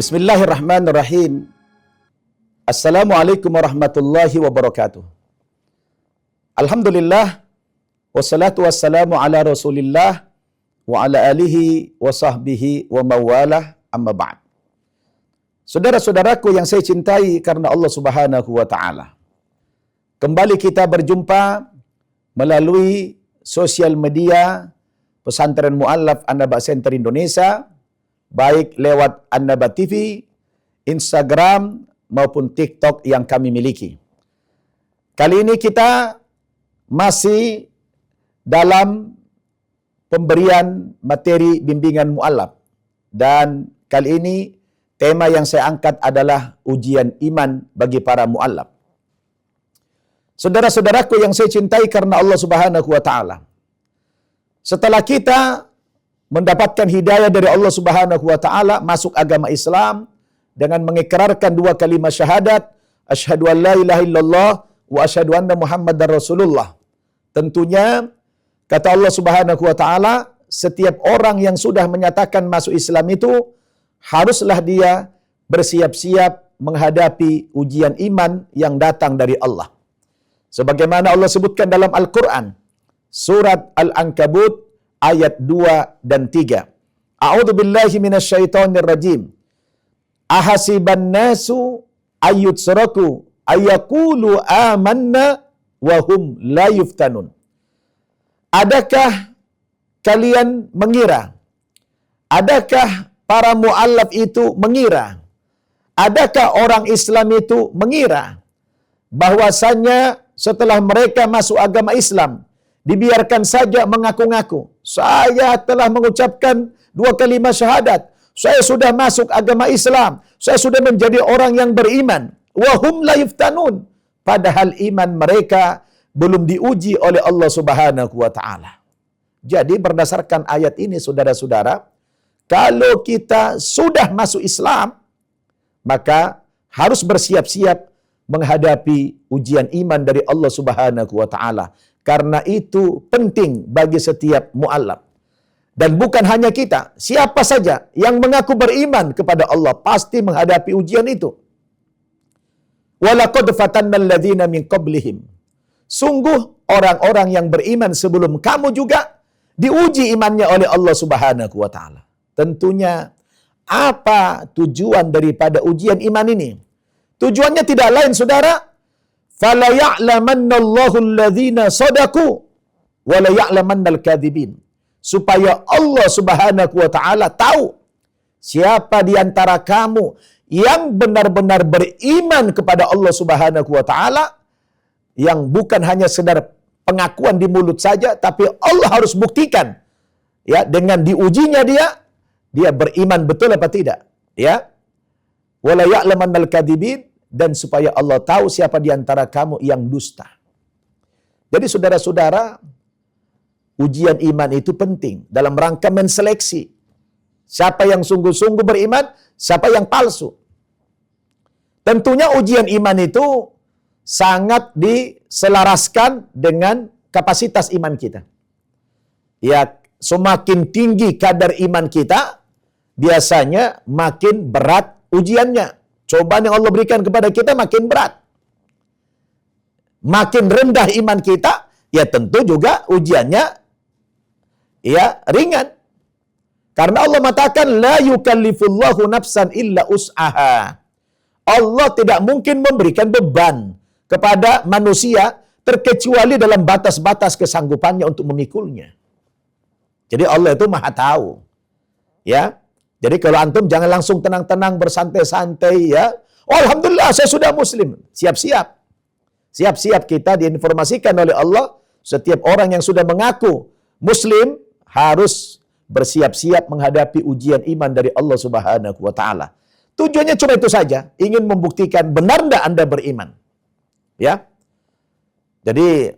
Bismillahirrahmanirrahim. Assalamualaikum warahmatullahi wabarakatuh. Alhamdulillah, wassalatu wassalamu ala rasulillah wa ala alihi wa sahbihi wa mawalah, amma ba'd. Saudara-saudaraku yang saya cintai karena Allah Subhanahu wa ta'ala, kembali kita berjumpa melalui sosial media Pesantren Mu'allaf An-Naba Center Indonesia, baik lewat An-Naba TV, Instagram, maupun TikTok yang kami miliki. Kali ini kita masih dalam pemberian materi bimbingan mu'allaf. Dan kali ini tema yang saya angkat adalah ujian iman bagi para mu'allaf. Saudara-saudaraku yang saya cintai karena Allah Subhanahu wa ta'ala, setelah kita mendapatkan hidayah dari Allah Subhanahu wa ta'ala, masuk agama Islam dengan mengikrarkan dua kalimat syahadat, asyhadu an la ilaha illallah wa asyhadu anna Muhammadar Rasulullah. Tentunya kata Allah Subhanahu wa ta'ala, setiap orang yang sudah menyatakan masuk Islam itu haruslah dia bersiap-siap menghadapi ujian iman yang datang dari Allah. Sebagaimana Allah sebutkan dalam Al-Quran, surat Al-Ankabut ayat 2 dan 3. A'udzu billahi minasyaitonir rajim. Ahasiban nasu ayyutsraku ayyaqulu amanna wa hum la yuftanun. Adakah kalian mengira? Adakah para mu'allaf itu mengira? Adakah orang Islam itu mengira bahwasanya setelah mereka masuk agama Islam dibiarkan saja mengaku-ngaku, saya telah mengucapkan dua kalimat syahadat, saya sudah masuk agama Islam, saya sudah menjadi orang yang beriman, wahum la yuftanun, padahal iman mereka belum diuji oleh Allah Subhanahu wa ta'ala. Jadi berdasarkan ayat ini, saudara-saudara, kalau kita sudah masuk Islam, maka harus bersiap-siap menghadapi ujian iman dari Allah Subhanahu wa ta'ala. Karena itu penting bagi setiap mu'allaf. Dan bukan hanya kita, siapa saja yang mengaku beriman kepada Allah pasti menghadapi ujian itu. Walaqad fatannal ladzina min qablihim. Sungguh orang-orang yang beriman sebelum kamu juga diuji imannya oleh Allah Subhanahu wa ta'ala. Tentunya apa tujuan daripada ujian iman ini? Tujuannya tidak lain, saudara, fala ya'lamannallahu alladhina shadaqu wa la ya'lamannal kadzibin. Supaya Allah Subhanahu wa ta'ala tahu siapa di antara kamu yang benar-benar beriman kepada Allah Subhanahu wa ta'ala, yang bukan hanya sekedar pengakuan di mulut saja, tapi Allah harus buktikan ya dengan diujinya dia beriman betul apa tidak, ya. Wala ya'lamannal kadzibin, dan supaya Allah tahu siapa di antara kamu yang dusta. Jadi saudara-saudara, ujian iman itu penting dalam rangka menseleksi siapa yang sungguh-sungguh beriman, siapa yang palsu. Tentunya ujian iman itu sangat diselaraskan dengan kapasitas iman kita. Ya, semakin tinggi kadar iman kita, biasanya makin berat ujiannya. Cobaan yang Allah berikan kepada kita makin berat. Makin rendah iman kita, ya tentu juga ujiannya ya ringan. Karena Allah mengatakan la yukallifullahu nafsan illa us'aha. Allah tidak mungkin memberikan beban kepada manusia terkecuali dalam batas-batas kesanggupannya untuk memikulnya. Jadi Allah itu Maha tahu. Ya. Jadi kalau antum jangan langsung tenang-tenang bersantai-santai ya. Oh, alhamdulillah saya sudah muslim. Siap-siap. Siap-siap kita diinformasikan oleh Allah, setiap orang yang sudah mengaku muslim harus bersiap-siap menghadapi ujian iman dari Allah Subhanahu wa ta'ala. Tujuannya cuma itu saja, ingin membuktikan benar enggak Anda beriman. Ya. Jadi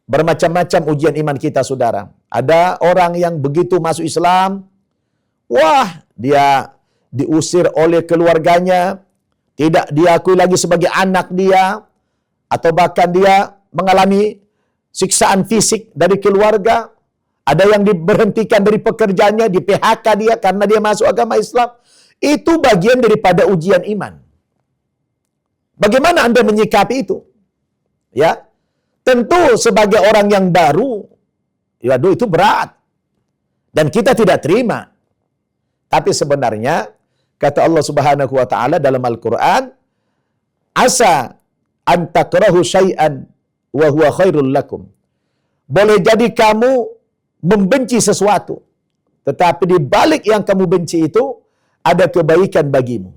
bermacam-macam ujian iman kita, saudara. Ada orang yang begitu masuk Islam, wah, dia diusir oleh keluarganya, tidak diakui lagi sebagai anak dia, atau bahkan dia mengalami siksaan fisik dari keluarga. Ada yang diberhentikan dari pekerjaannya, di PHK dia karena dia masuk agama Islam. Itu bagian daripada ujian iman. Bagaimana Anda menyikapi itu? Ya, tentu sebagai orang yang baru, ya itu berat. Dan kita tidak terima. Tapi sebenarnya, kata Allah Subhanahu wa Ta'ala dalam Al-Quran, asa an takrahu syai'an wa huwa khairul lakum. Boleh jadi kamu membenci sesuatu, tetapi di balik yang kamu benci itu ada kebaikan bagimu.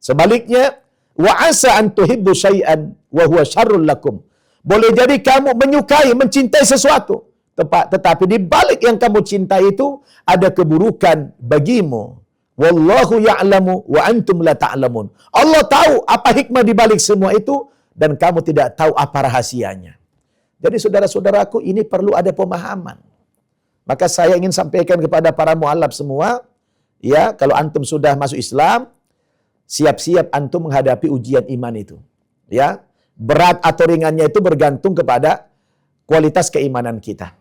Sebaliknya, wa asa an tuhibbu syai'an wa huwa syarrul lakum. Boleh jadi kamu menyukai, mencintai sesuatu, tetapi di balik yang kamu cintai itu ada keburukan bagimu. Wallahu ya'lamu wa antum la ta'lamun. Allah tahu apa hikmah di balik semua itu dan kamu tidak tahu apa rahasianya. Jadi saudara-saudaraku, ini perlu ada pemahaman. Maka saya ingin sampaikan kepada para mu'allaf semua, ya, kalau antum sudah masuk Islam, siap-siap antum menghadapi ujian iman itu. Ya, berat atau ringannya itu bergantung kepada kualitas keimanan kita.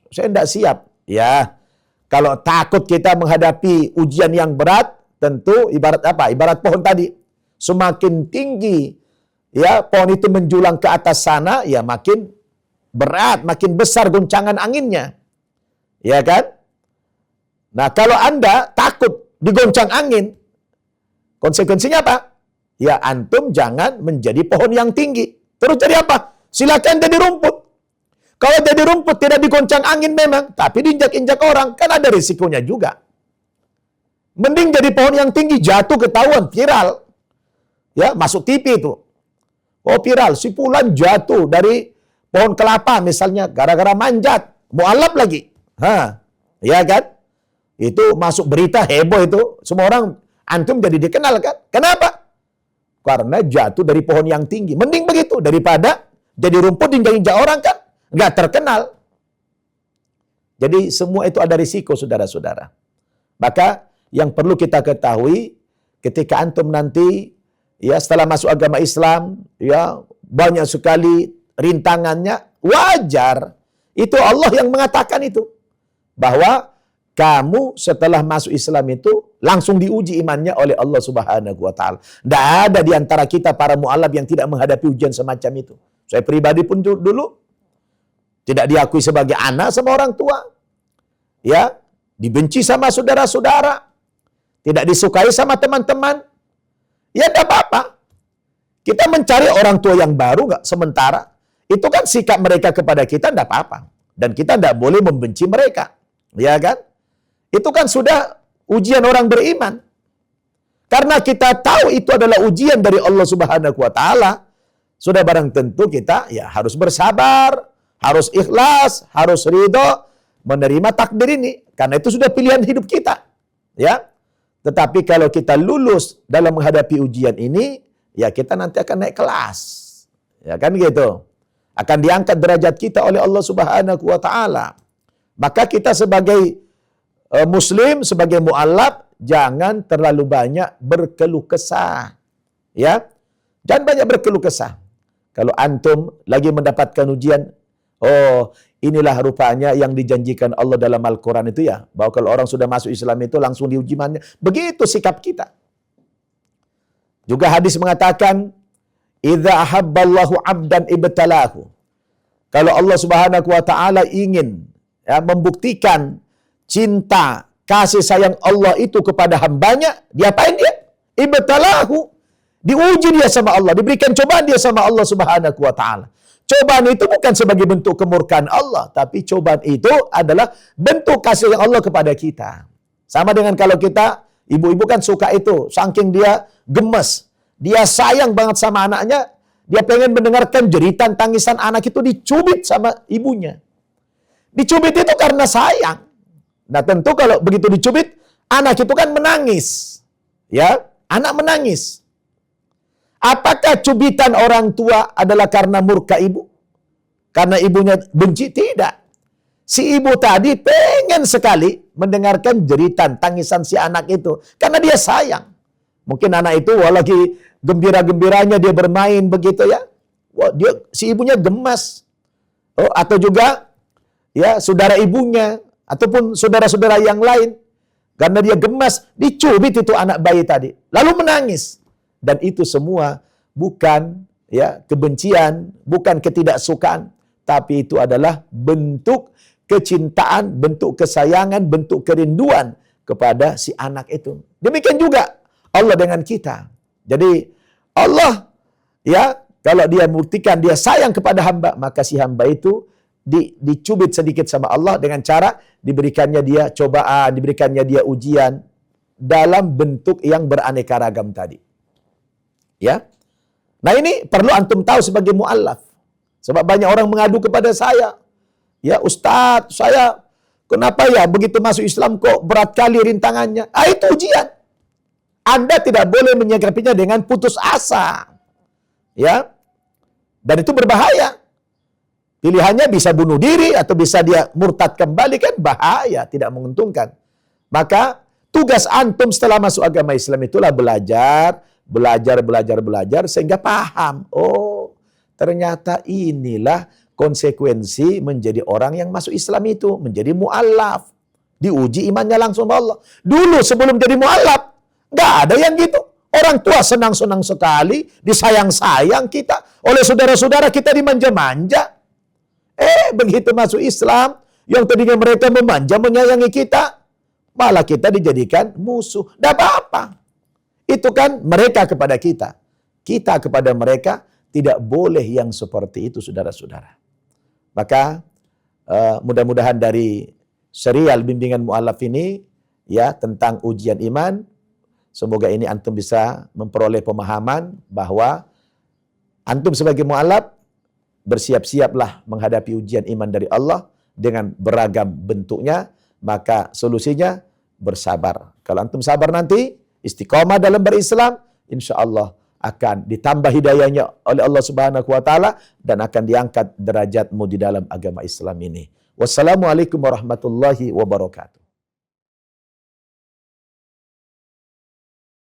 Saya tidak siap. Ya, kalau takut kita menghadapi ujian yang berat, tentu ibarat apa? Ibarat pohon tadi. Semakin tinggi, ya, pohon itu menjulang ke atas sana, ya makin berat, makin besar goncangan anginnya. Ya kan? Nah, kalau Anda takut digoncang angin, konsekuensinya apa? Ya, antum jangan menjadi pohon yang tinggi. Terus jadi apa? Silakan jadi rumput. Kalau jadi rumput tidak digoncang angin memang, tapi diinjak-injak orang, kan ada risikonya juga. Mending jadi pohon yang tinggi, jatuh ketahuan, viral. Ya, masuk TV itu. Oh, viral, si fulan jatuh dari pohon kelapa misalnya, gara-gara manjat, mu'alaf lagi. Ya kan? Itu masuk berita heboh itu, semua orang antum jadi dikenal kan? Kenapa? Karena jatuh dari pohon yang tinggi. Mending begitu daripada jadi rumput diinjak-injak orang kan? Nggak terkenal. Jadi semua itu ada risiko, saudara-saudara. Maka yang perlu kita ketahui ketika antum nanti, ya, setelah masuk agama Islam, ya, banyak sekali rintangannya, wajar. Itu Allah yang mengatakan itu. Bahwa kamu setelah masuk Islam itu langsung diuji imannya oleh Allah Subhanahu wa Ta'ala. Tidak ada di antara kita para mu'alaf yang tidak menghadapi ujian semacam itu. Saya pribadi pun dulu tidak diakui sebagai anak sama orang tua. Ya, dibenci sama saudara-saudara. Tidak disukai sama teman-teman. Ya, tidak apa-apa. Kita mencari orang tua yang baru nggak sementara. Itu kan sikap mereka kepada kita, tidak apa-apa. Dan kita tidak boleh membenci mereka. Ya kan? Itu kan sudah ujian orang beriman. Karena kita tahu itu adalah ujian dari Allah Subhanahu wa Ta'ala, sudah barang tentu kita ya harus bersabar, harus ikhlas, harus ridho menerima takdir ini, karena itu sudah pilihan hidup kita. Ya. Tetapi kalau kita lulus dalam menghadapi ujian ini, ya kita nanti akan naik kelas. Ya kan gitu. Akan diangkat derajat kita oleh Allah Subhanahu wa Ta'ala. Maka kita sebagai muslim, sebagai mu'allaf, jangan terlalu banyak berkeluh kesah. Ya. Jangan banyak berkeluh kesah. Kalau antum lagi mendapatkan ujian, oh, inilah rupanya yang dijanjikan Allah dalam Al-Quran itu ya, bahwa kalau orang sudah masuk Islam itu langsung diuji imannya. Begitu sikap kita. Juga hadis mengatakan, idza ahabballahu 'abdan ibtalahu. Kalau Allah Subhanahu wa Ta'ala ingin, ya, membuktikan cinta, kasih sayang Allah itu kepada hambanya, diapain dia? Ibtalahu. Diuji dia sama Allah, diberikan cobaan dia sama Allah Subhanahu wa Ta'ala. Cobaan itu bukan sebagai bentuk kemurkaan Allah, tapi cobaan itu adalah bentuk kasih sayang Allah kepada kita. Sama dengan kalau kita, ibu-ibu kan suka itu, saking dia gemes, dia sayang banget sama anaknya, dia pengen mendengarkan jeritan tangisan anak itu dicubit sama ibunya. Dicubit itu karena sayang. Nah, tentu kalau begitu dicubit, anak itu kan menangis. Ya, anak menangis. Apakah cubitan orang tua adalah karena murka ibu? Karena ibunya benci? Tidak. Si ibu tadi pengen sekali mendengarkan jeritan tangisan si anak itu. Karena dia sayang. Mungkin anak itu lagi gembira-gembiranya dia bermain begitu ya. Si ibunya gemas. Oh, atau juga ya saudara ibunya ataupun saudara-saudara yang lain karena dia gemas, dicubit itu anak bayi tadi, lalu menangis. Dan itu semua bukan ya kebencian, bukan ketidaksukaan, tapi itu adalah bentuk kecintaan, bentuk kesayangan, bentuk kerinduan kepada si anak itu. Demikian juga Allah dengan kita. Jadi Allah ya, kalau dia buktikan dia sayang kepada hamba, maka si hamba itu dicubit sedikit sama Allah dengan cara diberikannya dia cobaan, diberikannya dia ujian dalam bentuk yang beraneka ragam tadi. Ya. Nah, ini perlu antum tahu sebagai muallaf. Sebab banyak orang mengadu kepada saya. Ya, Ustaz, saya kenapa ya begitu masuk Islam kok berat kali rintangannya? Itu ujian. Anda tidak boleh menyikapinya dengan putus asa. Ya. Dan itu berbahaya. Pilihannya bisa bunuh diri atau bisa dia murtad kembali, kan bahaya, tidak menguntungkan. Maka tugas antum setelah masuk agama Islam itulah belajar sehingga paham. Oh, ternyata inilah konsekuensi menjadi orang yang masuk Islam itu, menjadi mu'allaf. Diuji imannya langsung sama Allah. Dulu sebelum jadi mu'allaf, nggak ada yang gitu. Orang tua senang-senang sekali, disayang-sayang kita. Oleh saudara-saudara kita dimanja-manja. Begitu masuk Islam, yang tadinya mereka memanja, menyayangi kita, malah kita dijadikan musuh. Tidak apa-apa. Itu kan mereka kepada kita. Kita kepada mereka tidak boleh yang seperti itu, saudara-saudara. Maka mudah-mudahan dari serial bimbingan mu'allaf ini, ya, tentang ujian iman, semoga ini antum bisa memperoleh pemahaman bahwa antum sebagai mu'allaf bersiap-siaplah menghadapi ujian iman dari Allah dengan beragam bentuknya, maka solusinya bersabar. Kalau antum sabar nanti, istiqomah dalam berislam, insya Allah akan ditambah hidayahnya oleh Allah Subhanahu wa taala dan akan diangkat derajatmu di dalam agama Islam ini. Wassalamualaikum warahmatullahi wabarakatuh.